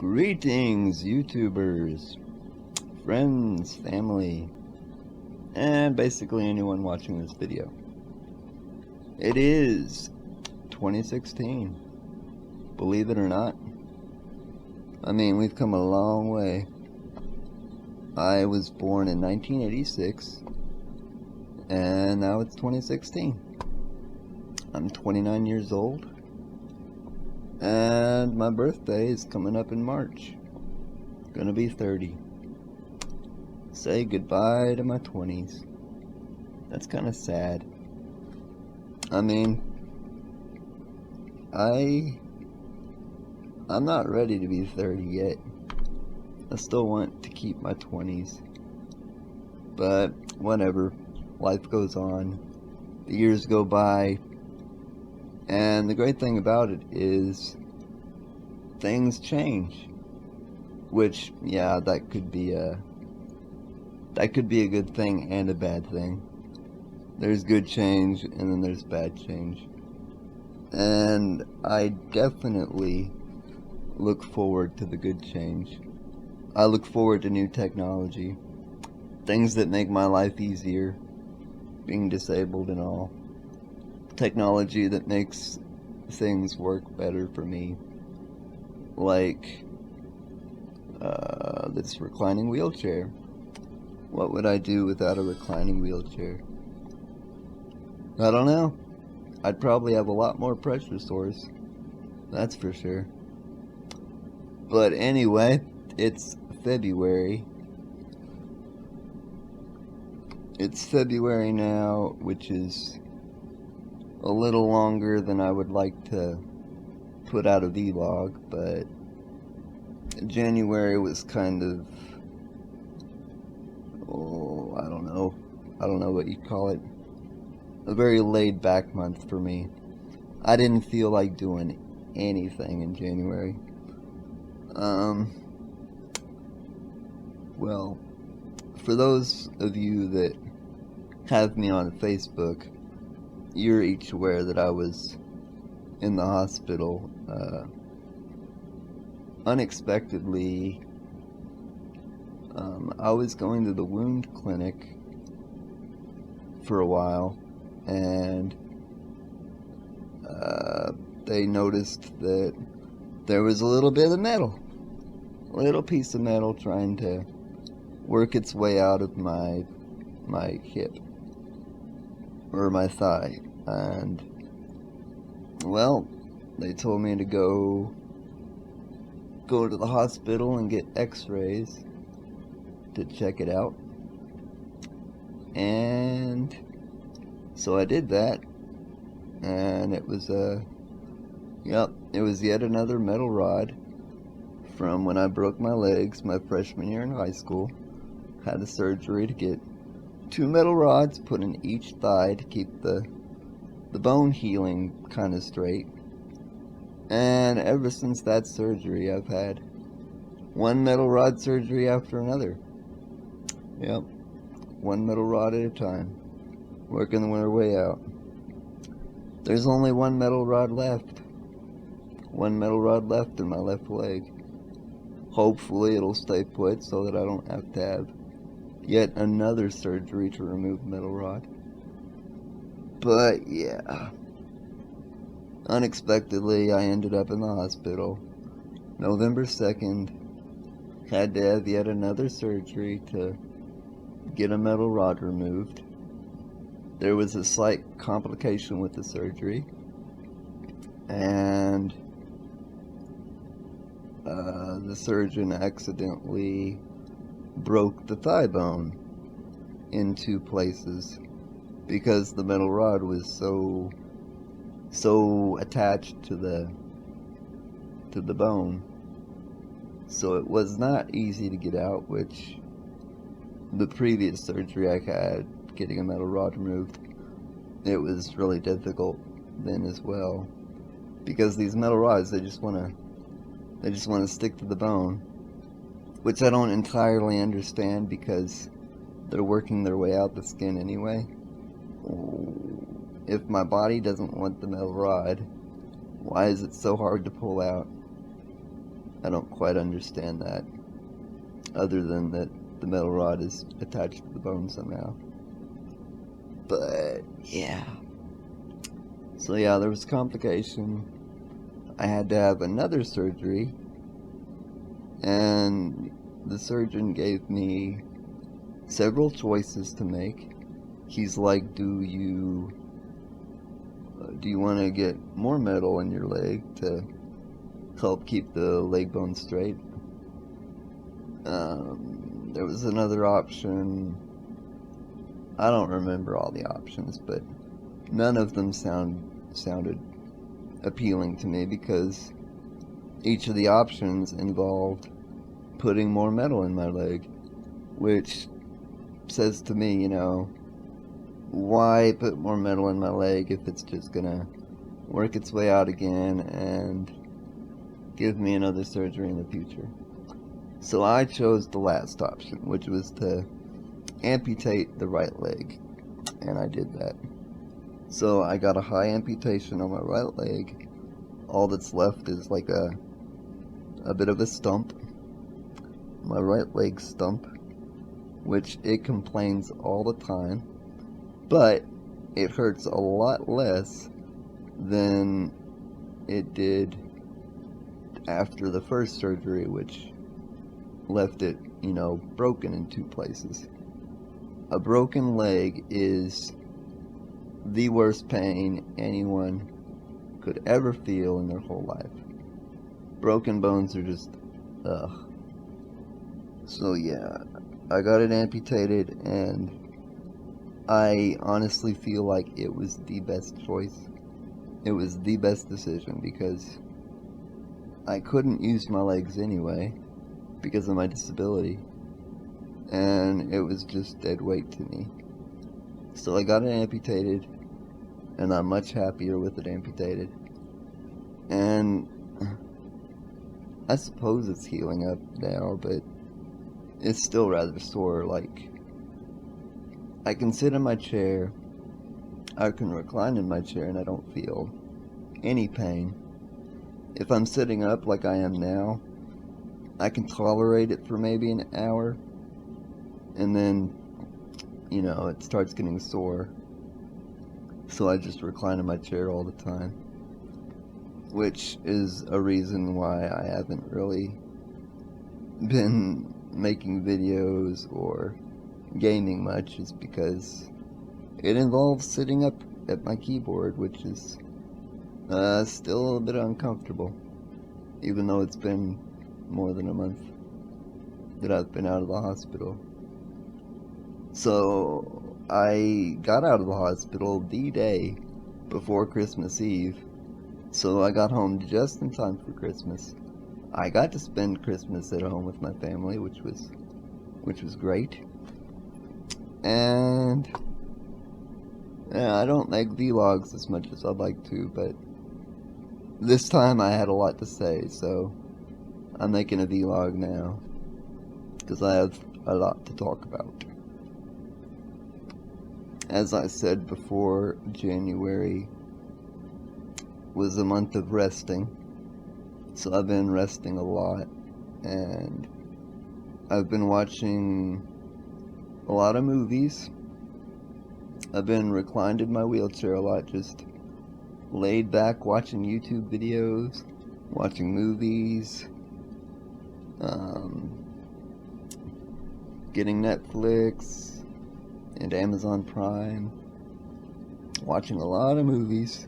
Greetings, YouTubers, friends, family, and basically anyone watching this video. It is 2016, believe it or not. I mean, we've come a long way. I was born in 1986, and now it's 2016. I'm 29 years old, and my birthday is coming up in March. Gonna be 30. Say goodbye to my 20s. That's kind of sad. I mean, I'm not ready to be 30 yet. I still want to keep my 20s. But whatever. Life goes on. The years go by. And the great thing about it is things change. Which, yeah, that could be a good thing and a bad thing. There's good change and then there's bad change. And I definitely look forward to the good change. I look forward to new technology. Things that make my life easier. Being disabled and all. Technology that makes things work better for me. Like this reclining wheelchair. What would I do without a reclining wheelchair? I don't know. I'd probably have a lot more pressure sores. That's for sure. But anyway, it's February. It's February now, which is a little longer than I would like to put out a vlog, but January was kind of, I don't know what you'd call it, a very laid back month for me. I didn't feel like doing anything in January. Well, for those of you that have me on Facebook, you're each aware that I was in the hospital, unexpectedly. I was going to the wound clinic for a while, and they noticed that there was a little bit of metal, a little piece of metal trying to work its way out of my hip, or my thigh, and, well, they told me to go to the hospital and get x-rays to check it out. And so I did that, and it was it was yet another metal rod from when I broke my legs my freshman year in high school. Had a surgery to get 2 metal rods put in each thigh to keep the bone healing kind of straight. And ever since that surgery, I've had one metal rod surgery after another. Yep, one metal rod at a time, working their way out. There's only one metal rod left. One metal rod left in my left leg. Hopefully it'll stay put so that I don't have to have yet another surgery to remove metal rod. But yeah, unexpectedly I ended up in the hospital November 2nd. Had to have yet another surgery to get a metal rod removed. There was a slight complication with the surgery, and the surgeon accidentally broke the thigh bone in 2 places because the metal rod was so attached to the bone. So it was not easy to get out, which the previous surgery I had, getting a metal rod removed, it was really difficult then as well, because these metal rods, they just want to stick to the bone, which I don't entirely understand, because they're working their way out the skin anyway. If my body doesn't want the metal rod, why is it so hard to pull out? I don't quite understand that, other than that the metal rod is attached to the bone somehow. But yeah. So yeah, there was complication. I had to have another surgery, and the surgeon gave me several choices to make. He's like, do you want to get more metal in your leg to help keep the leg bone straight? There was another option. I don't remember all the options, but none of them sounded appealing to me, because each of the options involved putting more metal in my leg, which says to me, why put more metal in my leg if it's just gonna work its way out again and give me another surgery in the future? So I chose the last option, which was to amputate the right leg, and I did that. So I got a high amputation on my right leg. All that's left is like a bit of a stump, my right leg stump, which it complains all the time, but it hurts a lot less than it did after the first surgery, which left it, broken in 2 places. A broken leg is the worst pain anyone could ever feel in their whole life. Broken bones are just, ugh. So yeah, I got it amputated, and I honestly feel like it was the best choice. It was the best decision, because I couldn't use my legs anyway because of my disability, and it was just dead weight to me. So I got it amputated, and I'm much happier with it amputated. And I suppose it's healing up now, but it's still rather sore. Like, I can sit in my chair, I can recline in my chair, and I don't feel any pain. If I'm sitting up like I am now, I can tolerate it for maybe an hour, and then, it starts getting sore. So I just recline in my chair all the time, which is a reason why I haven't really been making videos or gaming much, is because it involves sitting up at my keyboard, which is still a bit uncomfortable, even though it's been more than a month that I've been out of the hospital. So I got out of the hospital the day before Christmas Eve, so I got home just in time for Christmas. I got to spend Christmas at home with my family, which was great. And yeah, I don't make vlogs as much as I'd like to, but this time I had a lot to say, so I'm making a vlog now, because I have a lot to talk about. As I said before, January was a month of resting, so I've been resting a lot, and I've been watching a lot of movies. I've been reclined in my wheelchair a lot, just laid back watching YouTube videos, watching movies, getting Netflix and Amazon Prime, watching a lot of movies.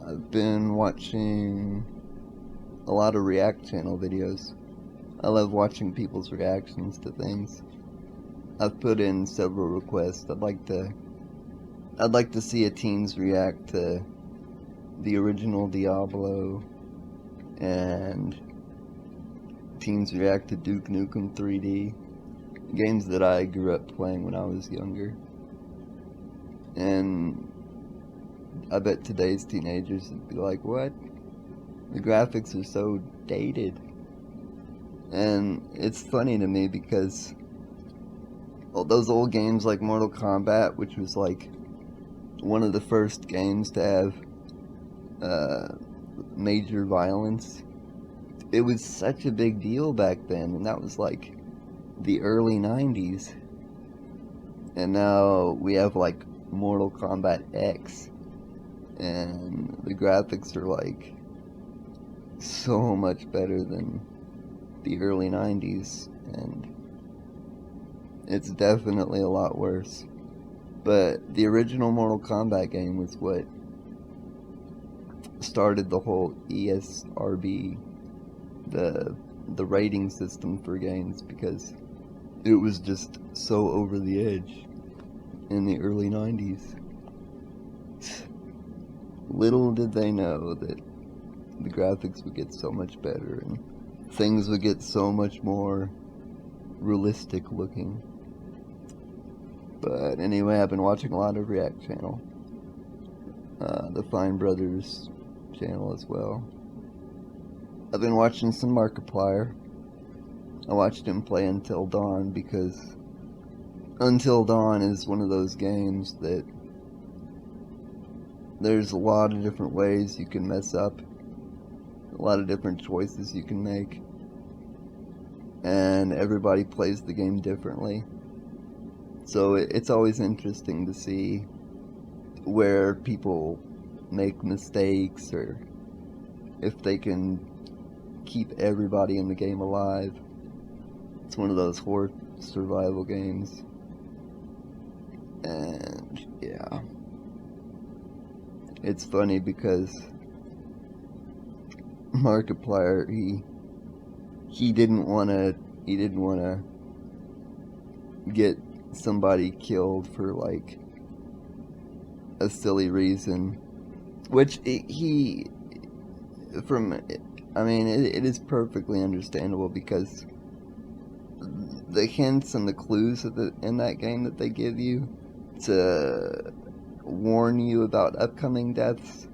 I've been watching a lot of React channel videos. I love watching people's reactions to things. I've put in several requests. I'd like to see a teens react to the original Diablo, and teens react to Duke Nukem 3D, games that I grew up playing when I was younger. And I bet today's teenagers would be like, what? The graphics are so dated. And it's funny to me because those old games like Mortal Kombat, which was like one of the first games to have major violence. It was such a big deal back then, and that was like the early 90s. And now we have like Mortal Kombat X, and the graphics are like so much better than the early 90s, and it's definitely a lot worse. But the original Mortal Kombat game was what started the whole ESRB, the rating system for games, because it was just so over the edge in the early 90s. Little did they know that the graphics would get so much better and things would get so much more realistic looking. But anyway, I've been watching a lot of React Channel, the Fine Brothers channel as well. I've been watching some Markiplier. I watched him play Until Dawn because Until Dawn is one of those games that there's a lot of different ways you can mess up, a lot of different choices you can make, and everybody plays the game differently. So it's always interesting to see where people make mistakes, or if they can keep everybody in the game alive. It's one of those horror survival games. And yeah, it's funny because Markiplier, he didn't wanna get somebody killed for like a silly reason, which it is perfectly understandable, because the hints and the clues in that game that they give you to warn you about upcoming deaths,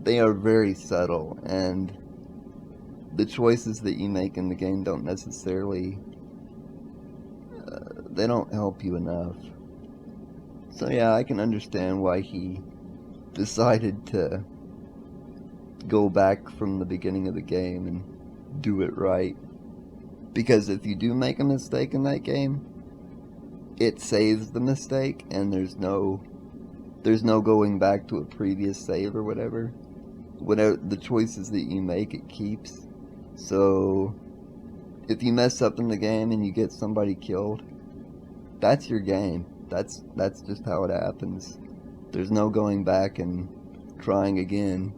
they are very subtle, and the choices that you make in the game don't necessarily they don't help you enough. So yeah, I can understand why he decided to go back from the beginning of the game and do it right. Because if you do make a mistake in that game, it saves the mistake, and there's no going back to a previous save or whatever. Whatever the choices that you make, it keeps. So if you mess up in the game and you get somebody killed, that's your game. That's just how it happens. There's no going back and trying again,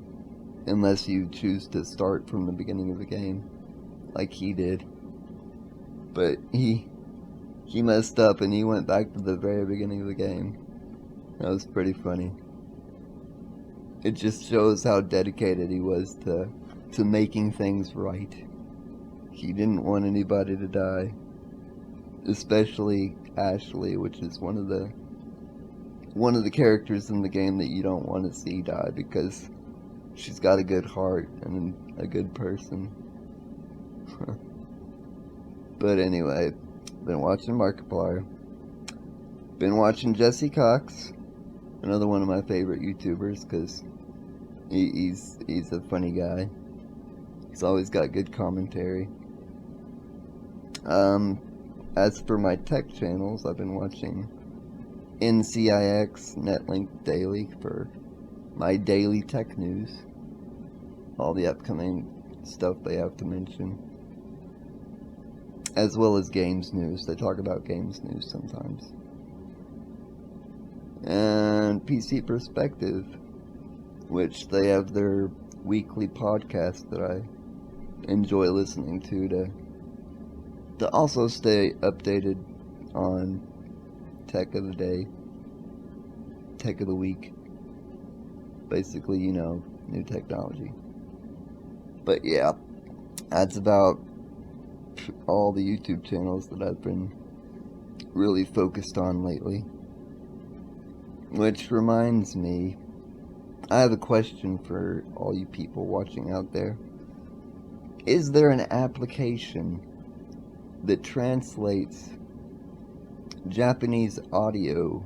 unless you choose to start from the beginning of the game, like he did. But he messed up and he went back to the very beginning of the game. That was pretty funny. It just shows how dedicated he was to making things right. He didn't want anybody to die, especially Ashley, which is one of the characters in the game that you don't want to see die, because she's got a good heart and a good person. But anyway, been watching Markiplier. Been watching Jesse Cox, another one of my favorite YouTubers, because he's a funny guy. He's always got good commentary. As for my tech channels, I've been watching NCIX Netlink Daily for my daily tech news. All the upcoming stuff they have to mention. As well as games news. They talk about games news sometimes. And PC Perspective, which they have their weekly podcast that I enjoy listening to also stay updated on tech of the day, tech of the week. Basically, new technology. But yeah, that's about all the YouTube channels that I've been really focused on lately. Which reminds me, I have a question for all you people watching out there. Is there an application that translates Japanese audio,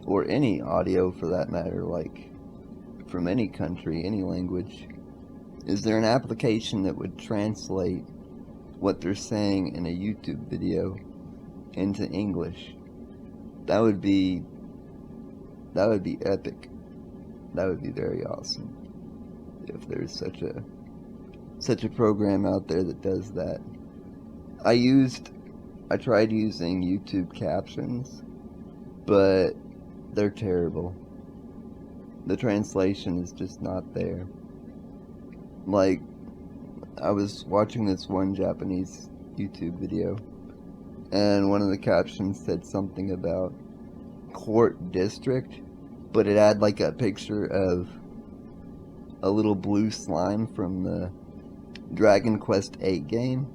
or any audio for that matter, like from any country, any language. Is there an application that would translate what they're saying in a YouTube video into English? That would be epic. That would be very awesome if there's such a program out there that does that. I tried using YouTube captions, but they're terrible. The translation is just not there. Like, I was watching this one Japanese YouTube video, and one of the captions said something about court district, but it had like a picture of a little blue slime from the Dragon Quest VIII game,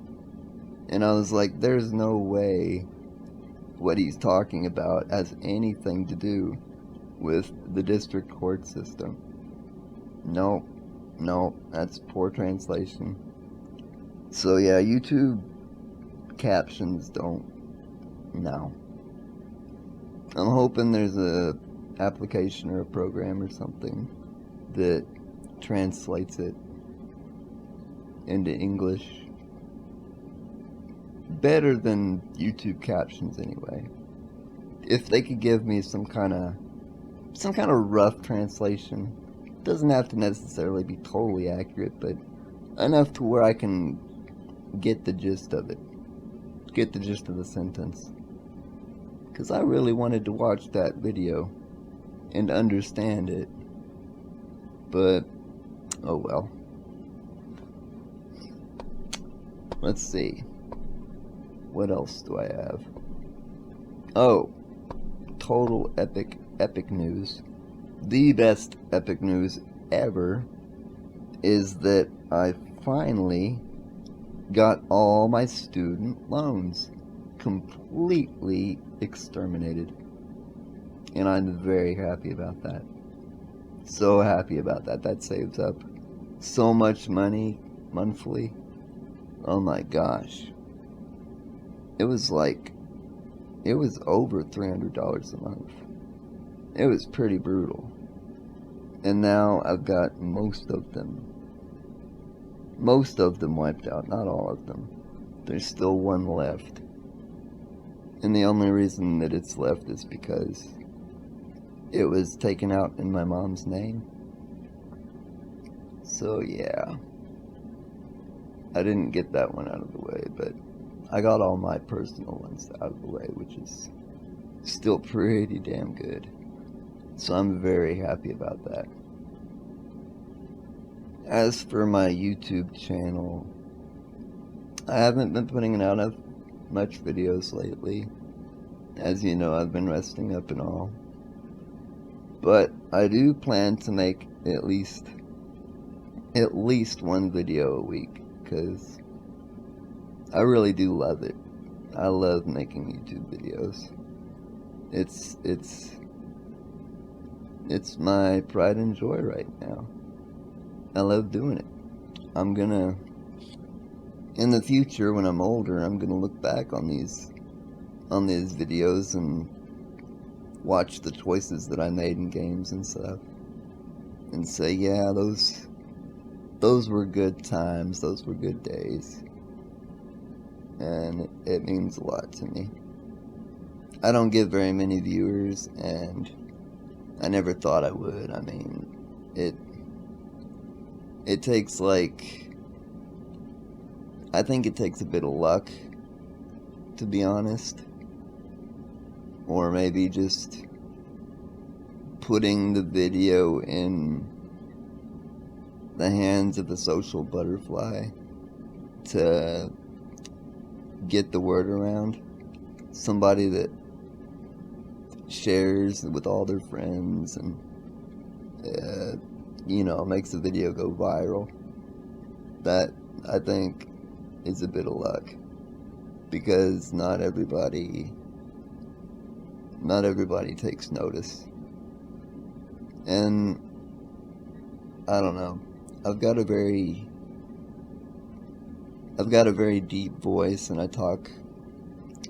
and I was like, there's no way what he's talking about has anything to do with the district court system. No, that's poor translation. So yeah, YouTube captions don't. No. I'm hoping there's a application or a program or something that translates it into English better than YouTube captions anyway. If they could give me some kind of rough translation, doesn't have to necessarily be totally accurate, but enough to where I can get the gist of it, get the gist of the sentence. Because I really wanted to watch that video and understand it, but oh well. Let's see, what else do I have? Oh, total epic news. The best epic news ever is that I finally got all my student loans completely exterminated. And I'm very happy about that. So happy about that. That saves up so much money monthly. Oh my gosh. It was over $300 a month. It was pretty brutal. And now I've got most of them wiped out, not all of them. There's still one left. And the only reason that it's left is because it was taken out in my mom's name. So yeah, I didn't get that one out of the way, but I got all my personal ones out of the way, which is still pretty damn good. So I'm very happy about that. As for my YouTube channel, I haven't been putting out much videos lately. As you know, I've been resting up and all. But I do plan to make at least one video a week, because I really do love it. I love making YouTube videos. It's my pride and joy right now. I love doing it. In the future, when I'm older, I'm gonna look back on these videos and watch the choices that I made in games and stuff, and say, yeah, those were good times, those were good days. And it means a lot to me. I don't get very many viewers, and I never thought I would. I mean, it takes I think it takes a bit of luck, to be honest. Or maybe just putting the video in the hands of the social butterfly to get the word around. Somebody that shares with all their friends and makes the video go viral. That, I think, is a bit of luck, because not everybody takes notice. And I don't know, I've got a very deep voice, and I talk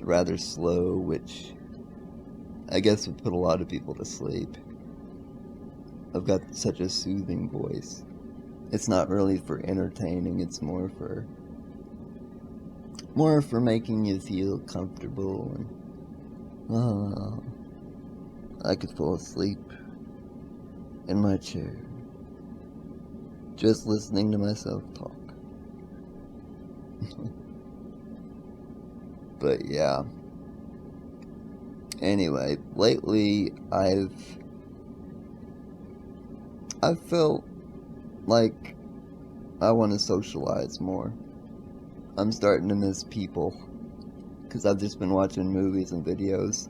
rather slow, which I guess would put a lot of people to sleep. I've got such a soothing voice. It's not really for entertaining, it's more for making you feel comfortable, and I could fall asleep in my chair just listening to myself talk. But yeah. Anyway, lately I've felt like I want to socialize more. I'm starting to miss people because I've just been watching movies and videos.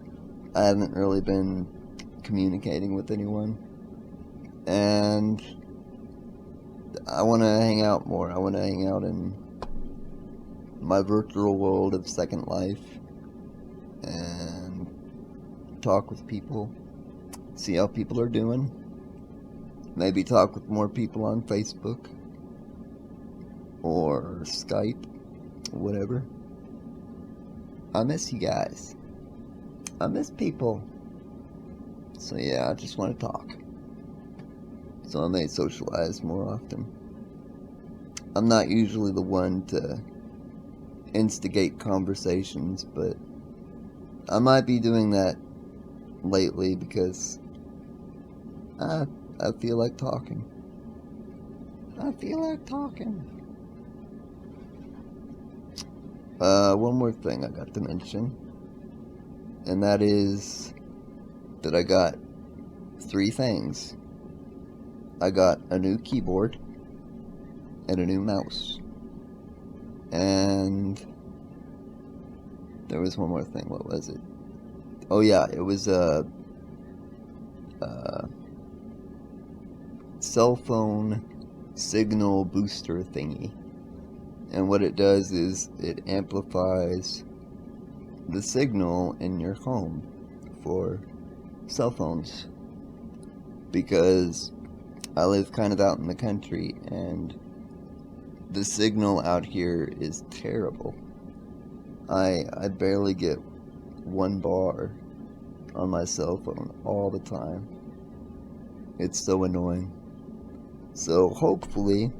I haven't really been communicating with anyone, and I want to hang out more. I want to hang out in my virtual world of Second Life and talk with people, see how people are doing, maybe talk with more people on Facebook or Skype, whatever. I miss you guys. I miss people. So yeah, I just want to talk. So I may socialize more often. I'm not usually the one to instigate conversations, but I might be doing that lately because I feel like talking. I feel like talking. One more thing I got to mention, and that is that I got 3 things. I got a new keyboard and a new mouse. And there was one more thing. What was it? Oh yeah, it was a cell phone signal booster thingy. And what it does is it amplifies the signal in your home for cell phones. Because I live kind of out in the country, and the signal out here is terrible. I barely get 1 bar on my cell phone all the time. It's so annoying. So hopefully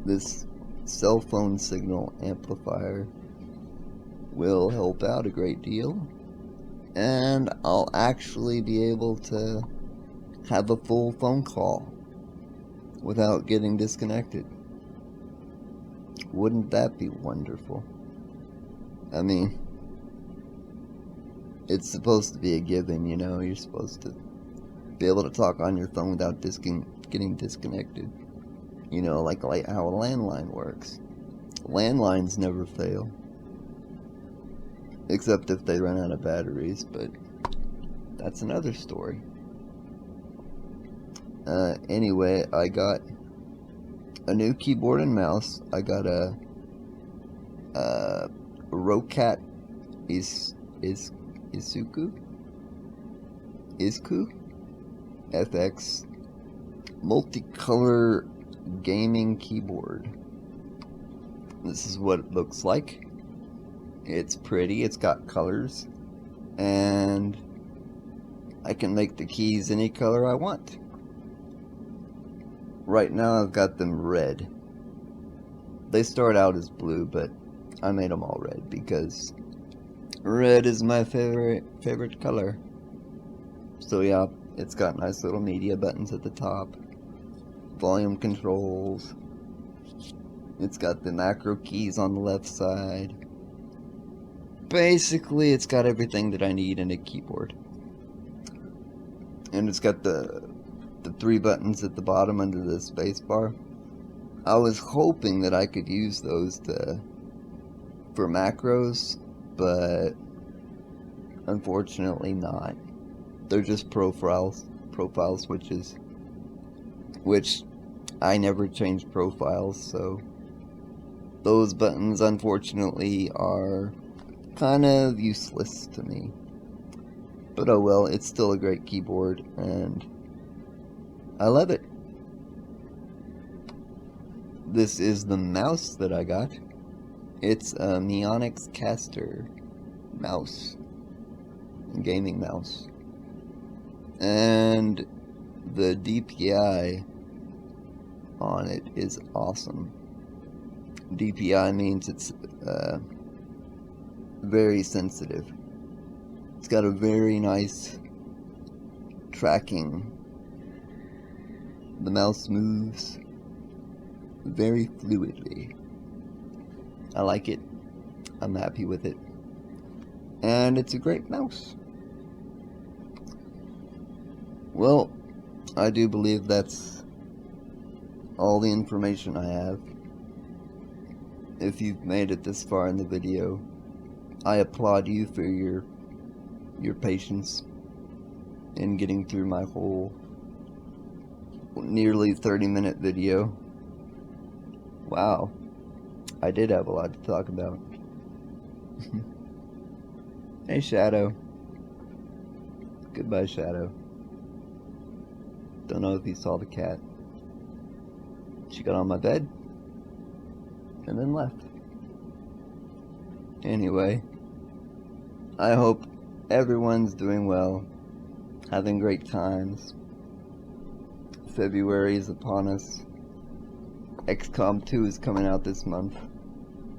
this cell phone signal amplifier will help out a great deal, and I'll actually be able to have a full phone call without getting disconnected. Wouldn't that be wonderful? I mean, it's supposed to be a given, you know. You're supposed to be able to talk on your phone without getting disconnected. You know, like how a landline works. Landlines never fail. Except if they run out of batteries, but that's another story. Anyway, I got a new keyboard and mouse. I got a Roccat Isku FX multicolor gaming keyboard. This is what it looks like. It's pretty, it's got colors, and I can make the keys any color I want. Right now I've got them red. They start out as blue, but I made them all red because red is my favorite color. So yeah, it's got nice little media buttons at the top, volume controls. It's got the macro keys on the left side. Basically, it's got everything that I need in a keyboard. And it's got the 3 buttons at the bottom under the space bar. I was hoping that I could use those for macros, but unfortunately not. They're just profile switches, which I never change profiles, so those buttons unfortunately are kind of useless to me. But oh well, it's still a great keyboard, and I love it. This is the mouse that I got. It's a Mionix Caster mouse, gaming mouse. And the DPI on it is awesome. DPI means it's very sensitive. It's got a very nice tracking. The mouse moves very fluidly. I like it. I'm happy with it. And it's a great mouse. Well, I do believe that's all the information I have. If you've made it this far in the video, I applaud you for your patience in getting through my whole nearly 30-minute video. Wow, I did have a lot to talk about. Hey Shadow. Goodbye Shadow. Don't know if you saw the cat. She got on my bed and then left. Anyway, I hope everyone's doing well, having great times. February is upon us. XCOM 2 is coming out this month.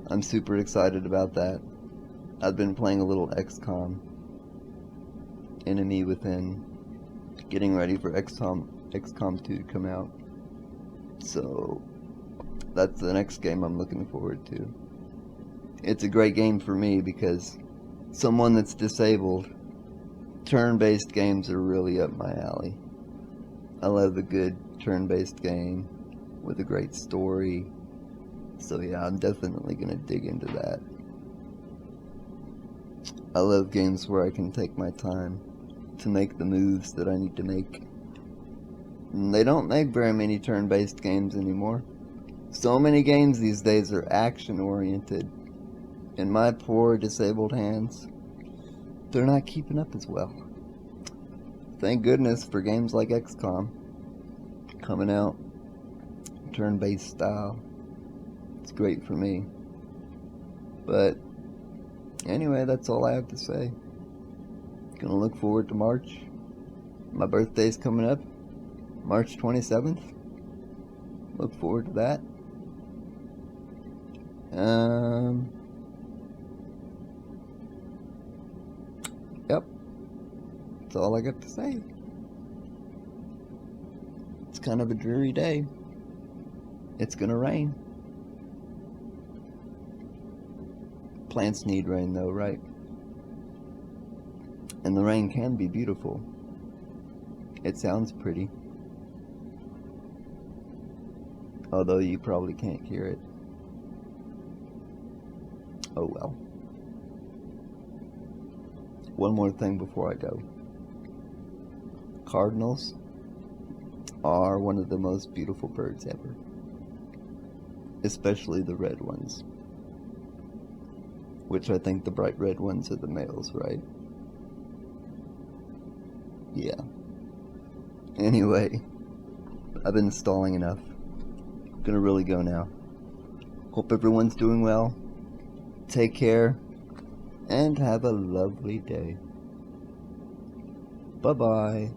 I'm super excited about that. I've been playing a little XCOM, Enemy Within, getting ready for XCOM 2 to come out. So that's the next game I'm looking forward to. It's a great game for me because someone that's disabled, turn-based games are really up my alley. I love a good turn-based game with a great story. So yeah, I'm definitely gonna dig into that. I love games where I can take my time to make the moves that I need to make. And they don't make very many turn-based games anymore. So many games these days are action-oriented. And my poor disabled hands, they're not keeping up as well. Thank goodness for games like XCOM coming out, turn-based style. It's great for me. But anyway, that's all I have to say. Gonna look forward to March. My birthday's coming up, March 27th. Look forward to that. Yep. That's all I got to say. It's kind of a dreary day. It's gonna rain. Plants need rain though, right? And the rain can be beautiful. It sounds pretty. Although you probably can't hear it. Oh well. One more thing before I go. Cardinals are one of the most beautiful birds ever. Especially the red ones. Which I think the bright red ones are the males, right? Yeah. Anyway, I've been stalling enough. Gonna really go now. Hope everyone's doing well. Take care. And have a lovely day. Bye-bye.